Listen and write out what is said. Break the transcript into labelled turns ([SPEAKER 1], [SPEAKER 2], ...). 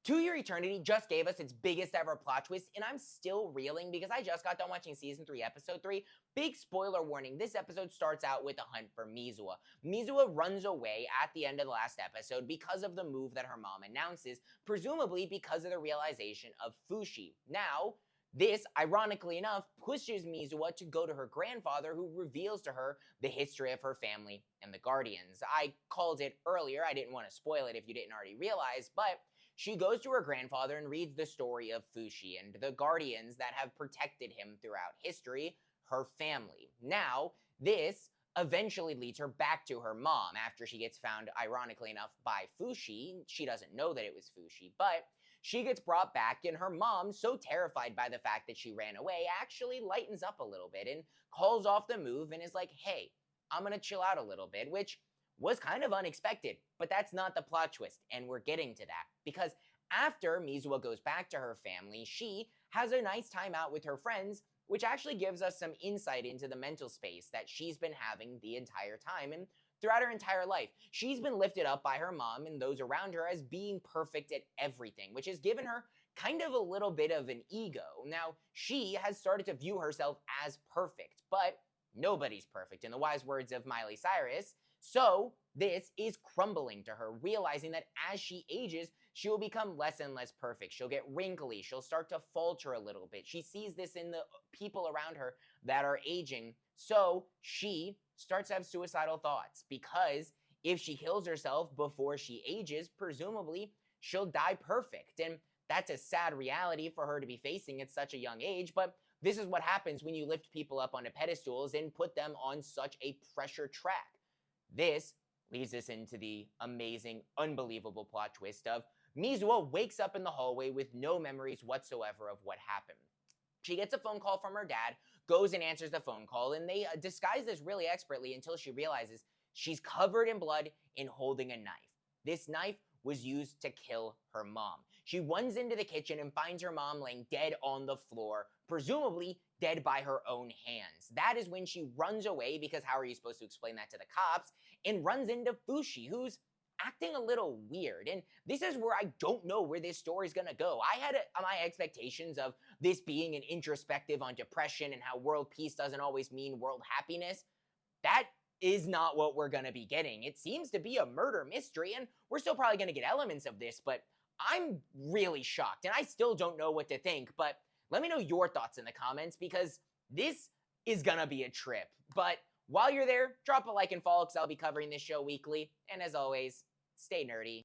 [SPEAKER 1] To Your Eternity just gave us its biggest ever plot twist, and I'm still reeling because I just got done watching season 3, episode 3. Big spoiler warning, this episode starts out with a hunt for Mizua. Mizua runs away at the end of the last episode because of the move that her mom announces, presumably because of the realization of Fushi. Now, this, ironically enough, pushes Mizua to go to her grandfather, who reveals to her the history of her family and the Guardians. I called it earlier, I didn't want to spoil it if you didn't already realize, but she goes to her grandfather and reads the story of Fushi and the Guardians that have protected him throughout history, her family. Now, this eventually leads her back to her mom after she gets found, ironically enough, by Fushi. She doesn't know that it was Fushi, but she gets brought back, and her mom, so terrified by the fact that she ran away, actually lightens up a little bit and calls off the move and is like, hey, I'm gonna chill out a little bit, which was kind of unexpected, but that's not the plot twist, and we're getting to that. Because after Mizua goes back to her family, she has a nice time out with her friends, which actually gives us some insight into the mental space that she's been having the entire time and throughout her entire life. She's been lifted up by her mom and those around her as being perfect at everything, which has given her kind of a little bit of an ego. Now, she has started to view herself as perfect, but nobody's perfect, in the wise words of Miley Cyrus. So this is crumbling to her, realizing that as she ages, she will become less and less perfect. She'll get wrinkly. She'll start to falter a little bit. She sees this in the people around her that are aging. So she starts to have suicidal thoughts, because if she kills herself before she ages, presumably she'll die perfect. And that's a sad reality for her to be facing at such a young age, but this is what happens when you lift people up onto pedestals and put them on such a pressure track. This leads us into the amazing, unbelievable plot twist of Mizua wakes up in the hallway with no memories whatsoever of what happened. She gets a phone call from her dad, goes and answers the phone call, and they disguise this really expertly until she realizes she's covered in blood and holding a knife. This knife was used to kill her mom. She runs into the kitchen and finds her mom laying dead on the floor, presumably dead by her own hands. That is when she runs away, because how are you supposed to explain that to the cops, and runs into Fushi, who's acting a little weird. And this is where I don't know where this story's gonna go. I had my expectations of this being an introspective on depression and how world peace doesn't always mean world happiness. That is not what we're gonna be getting. It seems to be a murder mystery, and we're still probably gonna get elements of this, but I'm really shocked, and I still don't know what to think. But let me know your thoughts in the comments, because this is gonna be a trip. But while you're there, drop a like and follow, because I'll be covering this show weekly. And as always, stay nerdy.